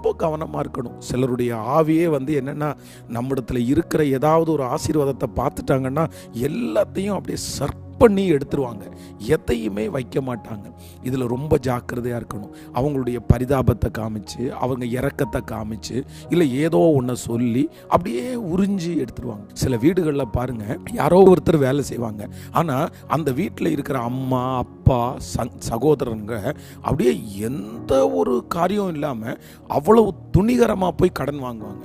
ரொம்ப கவனமாக இருக்கணும். சிலருடைய ஆவியே என்னென்னா, நம்மிடத்துல இருக்கிற ஏதாவது ஒரு ஆசீர்வாதத்தை பார்த்துட்டாங்கன்னா எல்லாத்தையும் அப்படியே பண்ணி எடுத்துருவாங்க. எதையுமே வைக்க மாட்டாங்க. இதில் ரொம்ப ஜாக்கிரதையாக இருக்கணும். அவங்களுடைய பரிதாபத்தை காமிச்சு, அவங்க இரக்கத்தை காமிச்சு, இல்லை ஏதோ ஒன்றை சொல்லி அப்படியே உறிஞ்சி எடுத்துருவாங்க. சில வீடுகளில் பாருங்கள், யாரோ ஒருத்தர் வேலை செய்வாங்க. ஆனால் அந்த வீட்டில் இருக்கிற அம்மா, அப்பா, சகோதரங்க அப்படியே எந்த ஒரு காரியம் இல்லாமல் அவ்வளவு துணிகரமாக போய் கடன் வாங்குவாங்க.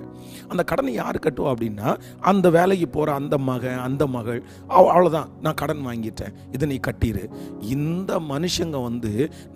அந்த கடனை யார் கட்டுவா அப்படின்னா, அந்த வேலைக்கு போகிற அந்த மகன், அந்த மகள். அவ்வளோதான், நான் கடன் வாங்கிட்டேன், இதை நீ கட்டிடு. இந்த மனுஷங்க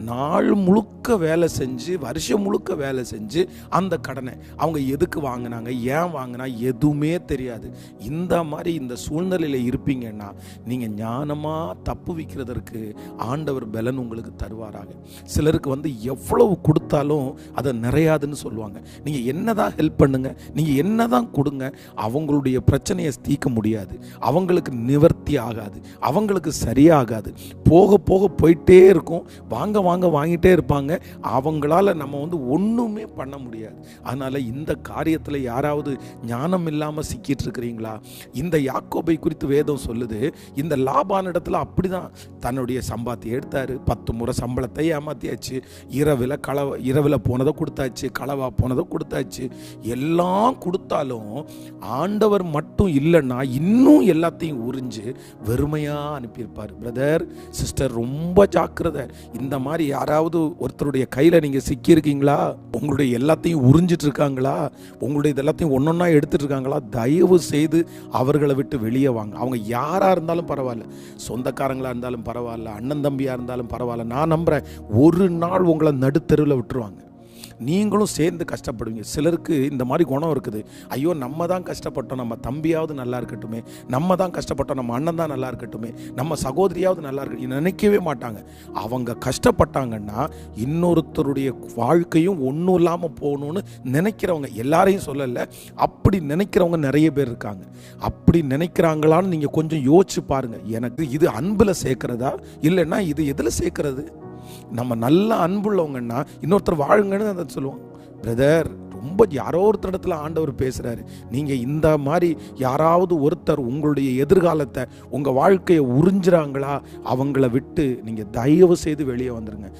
நாள் முழுக்க வேலை செஞ்சு, வருஷம் முழுக்க வேலை செஞ்சு அந்த கடனை அவங்க எதுக்கு வாங்கினாங்க, ஏன் வாங்கினா எதுவுமே தெரியாது. இந்த மாதிரி இந்த சூழ்நிலையில் இருப்பீங்கன்னா, நீங்கள் ஞானமாக தப்பு வைக்கிறதற்கு ஆண்டவர் பலன் உங்களுக்கு தருவாராக. சிலருக்கு எவ்வளவு கொடுத்தாலும் அதை நிறையாதுன்னு சொல்லுவாங்க. நீங்கள் என்னதான் ஹெல்ப் பண்ணுங்க, நீங்கள் என்னதான் கொடுங்க, அவங்களுடைய பிரச்சனையை தீர்க்க முடியாது. அவங்களுக்கு நிவர்த்தி ஆகாது, அவங்களுக்கு சரியாகாது. போக போக போயிட்டே இருக்கும். வாங்க வாங்க வாங்கிட்டே இருப்பாங்க. அவங்களால நம்ம ஒன்றுமே பண்ண முடியாது. அதனால் இந்த காரியத்தில் யாராவது ஞானம் இல்லாமல் சிக்கிட்டு இருக்கிறீங்களா? இந்த யாக்கோபை குறித்து வேதம் சொல்லுது, இந்த லாபான் இடத்துல அப்படிதான். தன்னுடைய சம்பாத்தி எடுத்தாரு, 10 முறை சம்பளத்தை ஏமாத்தியாச்சு. இரவில் போனதை கொடுத்தாச்சு, களவா போனதை கொடுத்தாச்சு. எல்லாம் கொடுத்தாலும் ஆண்டவர் மட்டும் இல்லைன்னா இன்னும் எல்லாத்தையும் உறிஞ்சு வெறுமையாக அனுப்பியிருப்பார். பிரதர், சிஸ்டர், ரொம்ப ஜாக்கிரதை. இந்த மாதிரி யாராவது ஒருத்தருடைய கையில் நீங்கள் சிக்கியிருக்கீங்களா? உங்களுடைய எல்லாத்தையும் உறிஞ்சிட்டு இருக்காங்களா? உங்களுடைய எல்லாத்தையும் ஒன்றொன்னா எடுத்துட்டு இருக்காங்களா? தயவு செய்து அவர்களை விட்டு வெளியே வாங்க. அவங்க யாராக இருந்தாலும் பரவாயில்ல, சொந்தக்காரங்களாக இருந்தாலும் பரவாயில்ல, அண்ணன் தம்பியாக இருந்தாலும் பரவாயில்ல. நான் நம்புகிறேன், ஒரு நாள் உங்களை நடுத்தெருவில் விட்டுருவாங்க. நீங்களும் சேர்ந்து கஷ்டப்படுவீங்க. சிலருக்கு இந்த மாதிரி குணம் இருக்குது. ஐயோ, நம்ம தான் கஷ்டப்பட்டோம், நம்ம தம்பியாவது நல்லா இருக்கட்டுமே, நம்ம தான் கஷ்டப்பட்டோம், நம்ம அண்ணன் தான் நல்லா இருக்கட்டுமே, நம்ம சகோதரியாவது நல்லா இருக்கட்டும் நினைக்கவே மாட்டாங்க. அவங்க கஷ்டப்பட்டாங்கன்னா இன்னொருத்தருடைய வாழ்க்கையும் ஒன்றும் இல்லாமல் போகணும்னு நினைக்கிறவங்க, எல்லாரையும் சொல்லலை, அப்படி நினைக்கிறவங்க நிறைய பேர் இருக்காங்க. அப்படி நினைக்கிறாங்களான்னு நீங்கள் கொஞ்சம் யோசிச்சு பாருங்கள். எனக்கு இது அன்பில் சேர்க்கிறதா இல்லைன்னா இது எதில் சேர்க்கறது? நம்ம நல்ல அன்புள்ளவங்கன்னா இன்னொருத்தர் வாழுங்கன்னு அதை சொல்லுவோம். பிரதர், ரொம்ப யாரோ ஒருத்தர் இடத்துல ஆண்டவர் பேசுகிறாரு. நீங்கள் இந்த மாதிரி யாராவது ஒருத்தர் உங்களுடைய எதிர்காலத்தை, உங்கள் வாழ்க்கையை உறிஞ்சுறாங்களா, அவங்கள விட்டு நீங்கள் தயவு செய்து வெளியே வந்துடுங்க.